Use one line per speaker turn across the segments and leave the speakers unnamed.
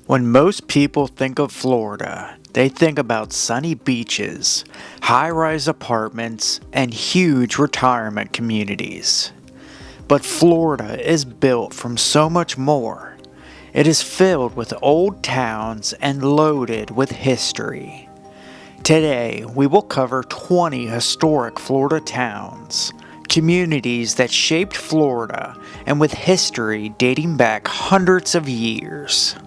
When most people think of Florida, they think about sunny beaches, high-rise apartments, and huge retirement communities. But Florida is built from so much more. It is filled with old towns and loaded with history. Today, we will cover 20 historic Florida towns, communities that shaped Florida and with history dating back hundreds of years.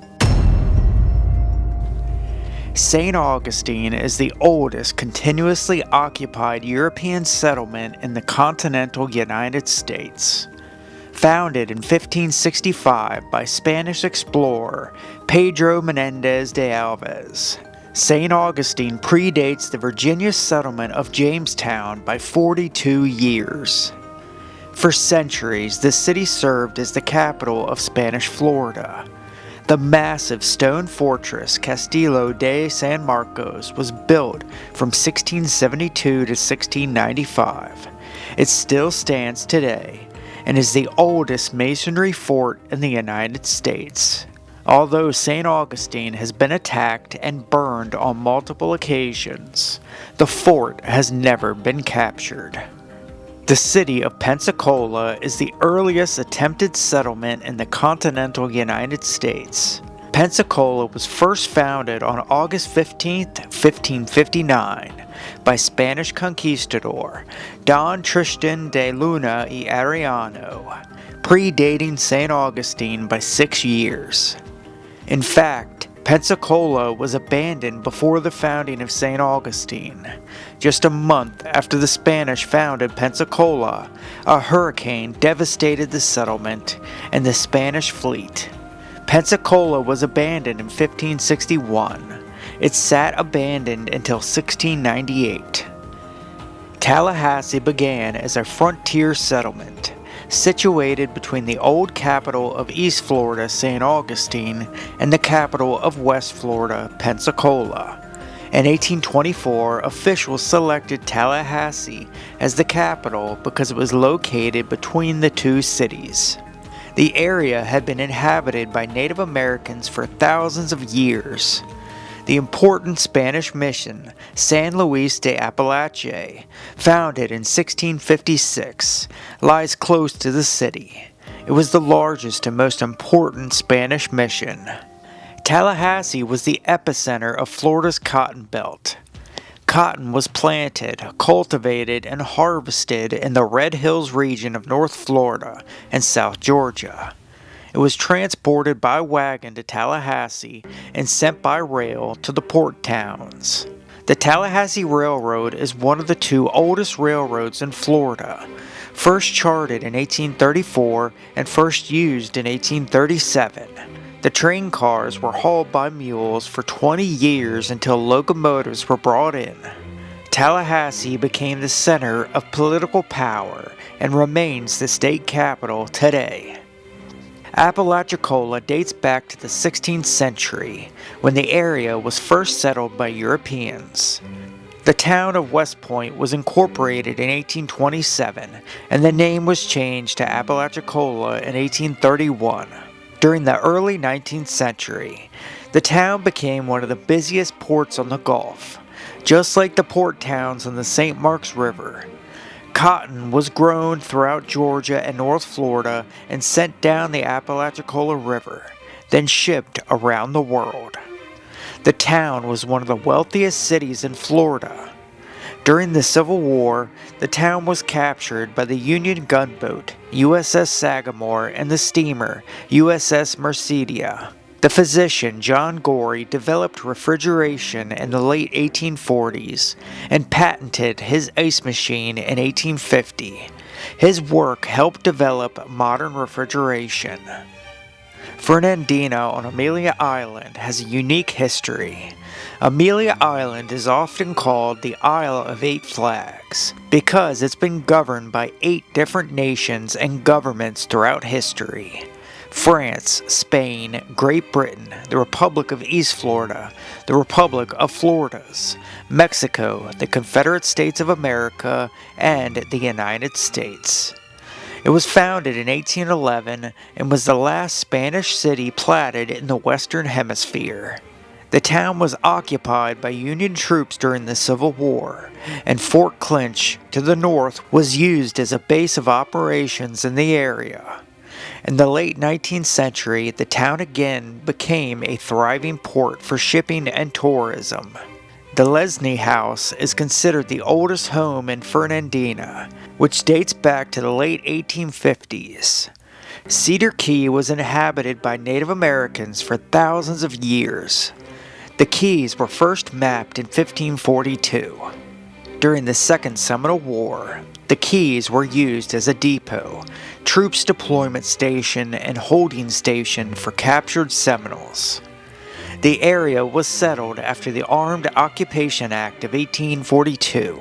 St. Augustine is the oldest continuously occupied European settlement in the continental United States. Founded in 1565 by Spanish explorer Pedro Menendez de Alves, St. Augustine predates the Virginia settlement of Jamestown by 42 years. For centuries, the city served as the capital of Spanish Florida. The massive stone fortress Castillo de San Marcos was built from 1672 to 1695. It still stands today and is the oldest masonry fort in the United States. Although St. Augustine has been attacked and burned on multiple occasions, the fort has never been captured. The city of Pensacola is the earliest attempted settlement in the continental United States. Pensacola was first founded on August 15, 1559, by Spanish conquistador Don Tristan de Luna y Arellano, predating St. Augustine by 6 years. In fact, Pensacola was abandoned before the founding of St. Augustine. Just a month after the Spanish founded Pensacola, a hurricane devastated the settlement and the Spanish fleet. Pensacola was abandoned in 1561. It sat abandoned until 1698. Tallahassee began as a frontier settlement, situated between the old capital of East Florida, St. Augustine, and the capital of West Florida, Pensacola. In 1824, officials selected Tallahassee as the capital because it was located between the two cities. The area had been inhabited by Native Americans for thousands of years. The important Spanish mission, San Luis de Apalachicola, founded in 1656, lies close to the city. It was the largest and most important Spanish mission. Tallahassee was the epicenter of Florida's cotton belt. Cotton was planted, cultivated, and harvested in the Red Hills region of North Florida and South Georgia. It was transported by wagon to Tallahassee and sent by rail to the port towns. The Tallahassee Railroad is one of the two oldest railroads in Florida, first charted in 1834 and first used in 1837. The train cars were hauled by mules for 20 years until locomotives were brought in. Tallahassee became the center of political power and remains the state capital today. Apalachicola dates back to the 16th century, when the area was first settled by Europeans. The town of West Point was incorporated in 1827, and the name was changed to Apalachicola in 1831. During the early 19th century, the town became one of the busiest ports on the Gulf, just like the port towns on the St. Marks River. Cotton was grown throughout Georgia and North Florida and sent down the Apalachicola River, then shipped around the world. The town was one of the wealthiest cities in Florida. During the Civil War, the town was captured by the Union gunboat USS Sagamore and the steamer USS Mercedia. The physician John Gorey developed refrigeration in the late 1840s and patented his ice machine in 1850. His work helped develop modern refrigeration. Fernandina on Amelia Island has a unique history. Amelia Island is often called the Isle of Eight Flags because it's been governed by 8 different nations and governments throughout history. France, Spain, Great Britain, the Republic of East Florida, the Republic of Floridas, Mexico, the Confederate States of America, and the United States. It was founded in 1811 and was the last Spanish city platted in the Western Hemisphere. The town was occupied by Union troops during the Civil War, and Fort Clinch to the north was used as a base of operations in the area. In the late 19th century, the town again became a thriving port for shipping and tourism. The Lesney House is considered the oldest home in Fernandina, which dates back to the late 1850s. Cedar Key was inhabited by Native Americans for thousands of years. The Keys were first mapped in 1542. During the Second Seminole War, the Keys were used as a depot, troops deployment station, and holding station for captured Seminoles. The area was settled after the Armed Occupation Act of 1842.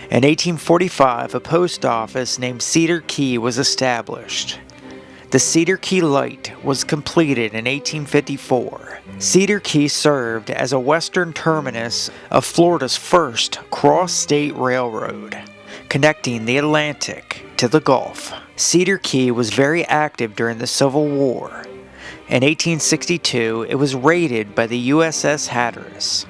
In 1845, a post office named Cedar Key was established. The Cedar Key Light was completed in 1854. Cedar Key served as a western terminus of Florida's first cross-state railroad, connecting the Atlantic to the Gulf. Cedar Key was very active during the Civil War. In 1862, it was raided by the USS Hatteras.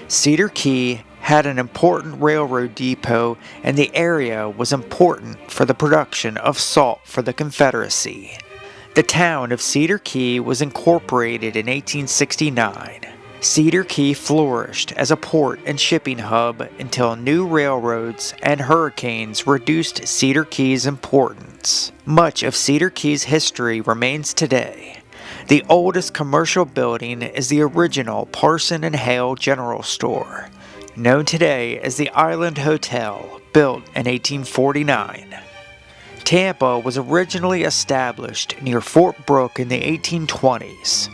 Cedar Key had an important railroad depot, and the area was important for the production of salt for the Confederacy. The town of Cedar Key was incorporated in 1869. Cedar Key flourished as a port and shipping hub until new railroads and hurricanes reduced Cedar Key's importance. Much of Cedar Key's history remains today. The oldest commercial building is the original Parson and Hale General Store, known today as the Island Hotel, built in 1849. Tampa was originally established near Fort Brooke in the 1820s.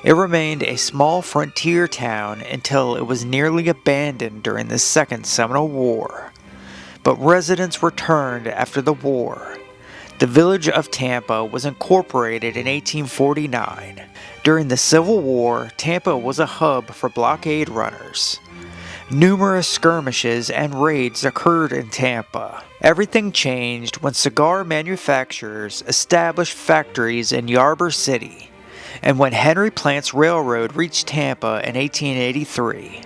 It remained a small frontier town until it was nearly abandoned during the Second Seminole War. But residents returned after the war. The village of Tampa was incorporated in 1849. During the Civil War, Tampa was a hub for blockade runners. Numerous skirmishes and raids occurred in Tampa. Everything changed when cigar manufacturers established factories in Ybor City, and when Henry Plant's railroad reached Tampa in 1883.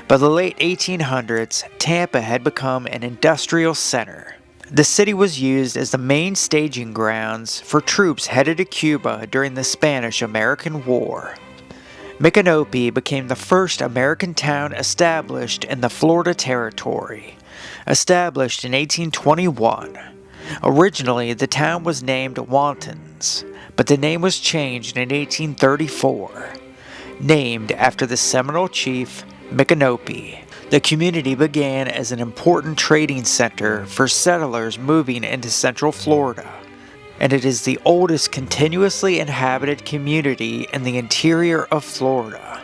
By the late 1800s, Tampa had become an industrial center. The city was used as the main staging grounds for troops headed to Cuba during the Spanish-American War. Micanopy became the first American town established in the Florida Territory, established in 1821. Originally, the town was named Wontons, but the name was changed in 1834, named after the Seminole chief Micanopy. The community began as an important trading center for settlers moving into Central Florida, and it is the oldest continuously inhabited community in the interior of Florida.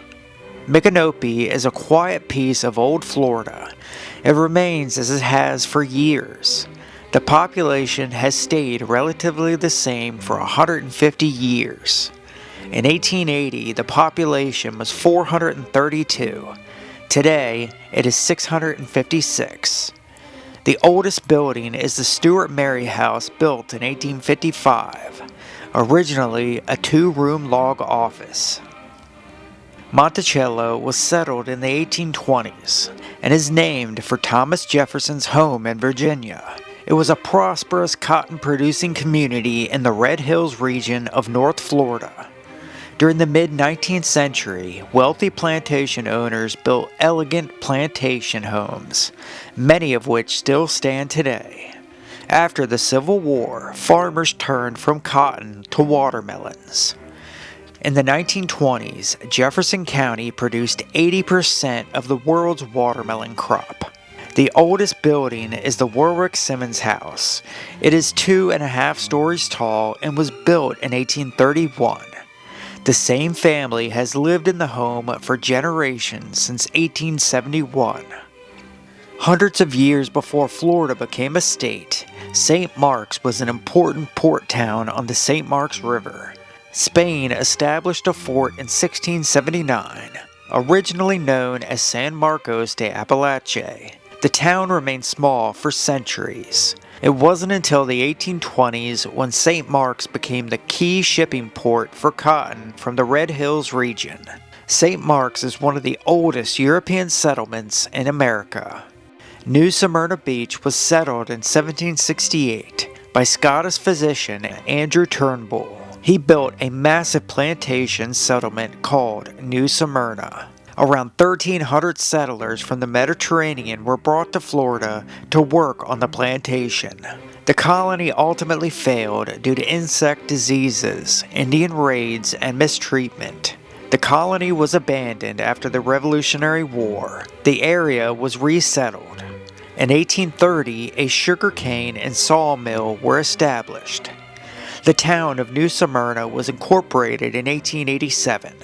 Micanopy is a quiet piece of old Florida. It remains as it has for years. The population has stayed relatively the same for 150 years. In 1880, the population was 432. Today, it is 656. The oldest building is the Stuart Mary House, built in 1855, originally a two-room log office. Monticello was settled in the 1820s and is named for Thomas Jefferson's home in Virginia. It was a prosperous cotton-producing community in the Red Hills region of North Florida. During the mid-19th century, wealthy plantation owners built elegant plantation homes, many of which still stand today. After the Civil War, farmers turned from cotton to watermelons. In the 1920s, Jefferson County produced 80% of the world's watermelon crop. The oldest building is the Warwick Simmons House. It is 2.5 stories tall and was built in 1831. The same family has lived in the home for generations since 1871. Hundreds of years before Florida became a state, St. Mark's was an important port town on the St. Mark's River. Spain established a fort in 1679, originally known as San Marcos de Apalachicola. The town remained small for centuries. It wasn't until the 1820s when St. Mark's became the key shipping port for cotton from the Red Hills region. St. Mark's is one of the oldest European settlements in America. New Smyrna Beach was settled in 1768 by Scottish physician Andrew Turnbull. He built a massive plantation settlement called New Smyrna. Around 1,300 settlers from the Mediterranean were brought to Florida to work on the plantation. The colony ultimately failed due to insect diseases, Indian raids, and mistreatment. The colony was abandoned after the Revolutionary War. The area was resettled. In 1830, a sugarcane and sawmill were established. The town of New Smyrna was incorporated in 1887.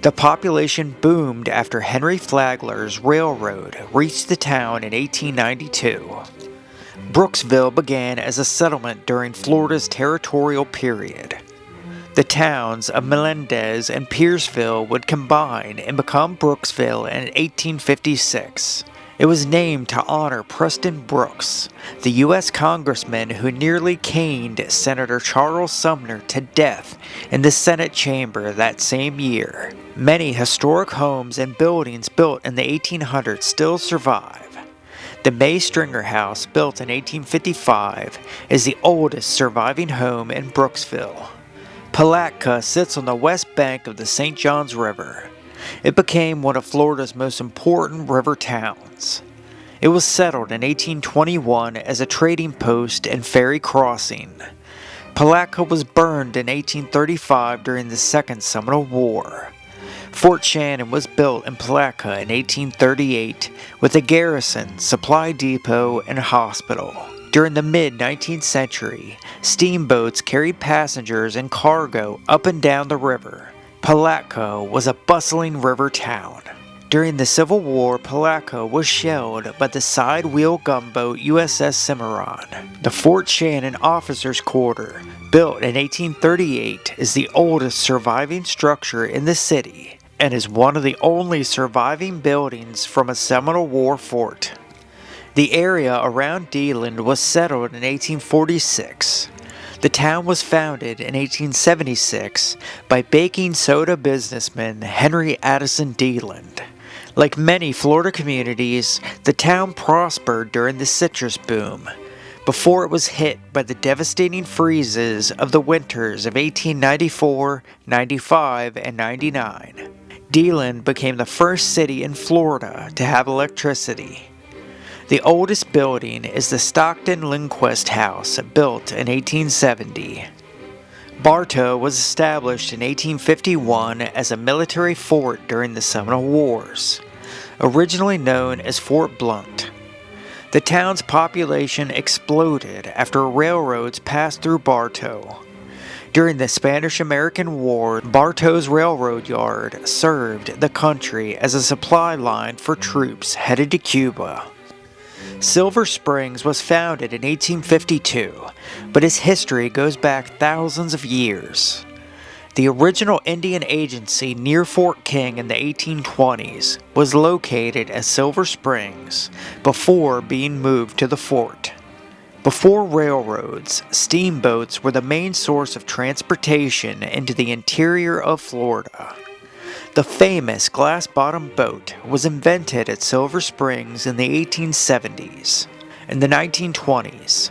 The population boomed after Henry Flagler's railroad reached the town in 1892. Brooksville began as a settlement during Florida's territorial period. The towns of Melendez and Pierceville would combine and become Brooksville in 1856. It was named to honor Preston Brooks, the U.S. congressman who nearly caned Senator Charles Sumner to death in the Senate chamber that same year. Many historic homes and buildings built in the 1800s still survive. The May Stringer House, built in 1855, is the oldest surviving home in Brooksville. Palatka sits on the west bank of the St. Johns River. It became one of Florida's most important river towns. It was settled in 1821 as a trading post and ferry crossing. Palatka was burned in 1835 during the Second Seminole War. Fort Shannon was built in Palatka in 1838 with a garrison, supply depot, and hospital. During the mid-19th century, steamboats carried passengers and cargo up and down the river. Palatka was a bustling river town. During the Civil War, Palatka was shelled by the side-wheel gunboat USS Cimarron. The Fort Shannon Officers' Quarter, built in 1838, is the oldest surviving structure in the city and is one of the only surviving buildings from a Seminole War fort. The area around DeLand was settled in 1846. The town was founded in 1876 by baking soda businessman Henry Addison DeLand. Like many Florida communities, the town prospered during the citrus boom, before it was hit by the devastating freezes of the winters of 1894, 95, and 99. DeLand became the first city in Florida to have electricity. The oldest building is the Stockton Lindquist House, built in 1870. Bartow was established in 1851 as a military fort during the Seminole Wars, originally known as Fort Blount. The town's population exploded after railroads passed through Bartow. During the Spanish-American War, Bartow's railroad yard served the country as a supply line for troops headed to Cuba. Silver Springs was founded in 1852, but its history goes back thousands of years. The original Indian agency near Fort King in the 1820s was located at Silver Springs before being moved to the fort. Before railroads, steamboats were the main source of transportation into the interior of Florida. The famous glass-bottomed boat was invented at Silver Springs in the 1870s. In the 1920s,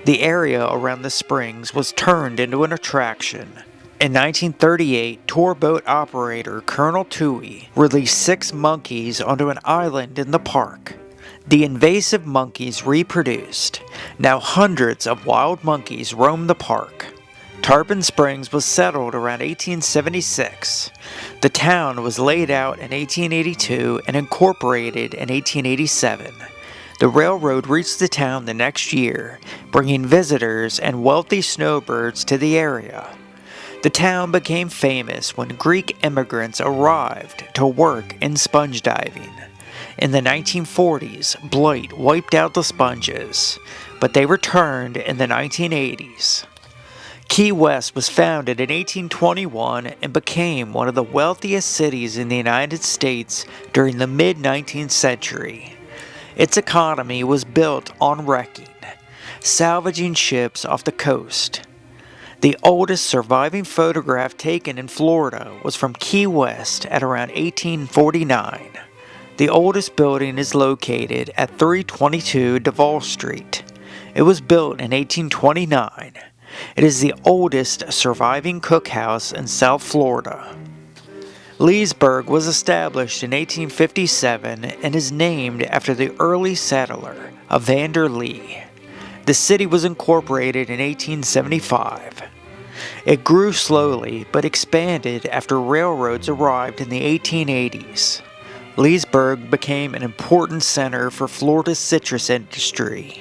the area around the springs was turned into an attraction. In 1938, tour boat operator Colonel Toohey released 6 monkeys onto an island in the park. The invasive monkeys reproduced. Now hundreds of wild monkeys roam the park. Tarpon Springs was settled around 1876. The town was laid out in 1882 and incorporated in 1887. The railroad reached the town the next year, bringing visitors and wealthy snowbirds to the area. The town became famous when Greek immigrants arrived to work in sponge diving. In the 1940s, blight wiped out the sponges, but they returned in the 1980s. Key West was founded in 1821 and became one of the wealthiest cities in the United States during the mid-19th century. Its economy was built on wrecking. salvaging ships off the coast. The oldest surviving photograph taken in Florida was from Key West at around 1849. The oldest building is located at 322 Duval Street. It was built in 1829. It is the oldest surviving cookhouse in South Florida. Leesburg was established in 1857 and is named after the early settler, Evander Lee. The city was incorporated in 1875. It grew slowly but expanded after railroads arrived in the 1880s. Leesburg became an important center for Florida's citrus industry,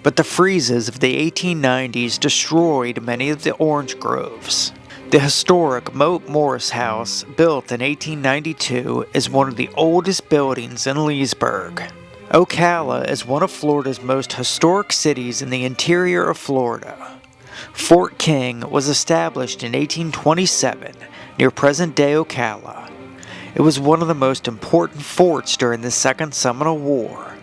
but the freezes of the 1890s destroyed many of the orange groves. The historic Moat Morris House, built in 1892, is one of the oldest buildings in Leesburg. Ocala is one of Florida's most historic cities in the interior of Florida. Fort King was established in 1827 near present-day Ocala. It was one of the most important forts during the Second Seminole War.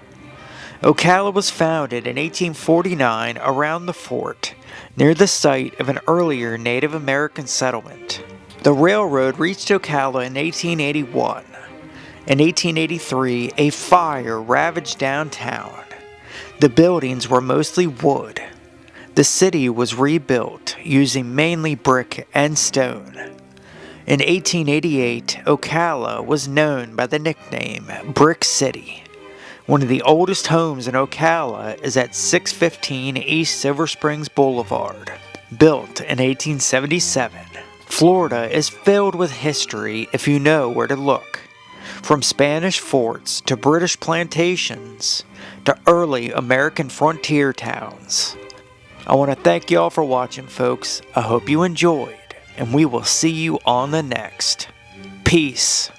Ocala was founded in 1849 around the fort, near the site of an earlier Native American settlement. The railroad reached Ocala in 1881. In 1883, a fire ravaged downtown. The buildings were mostly wood. The city was rebuilt using mainly brick and stone. In 1888, Ocala was known by the nickname Brick City. One of the oldest homes in Ocala is at 615 East Silver Springs Boulevard, built in 1877. Florida is filled with history if you know where to look. From Spanish forts to British plantations to early American frontier towns. I want to thank y'all for watching, folks. I hope you enjoyed, and we will see you on the next. Peace.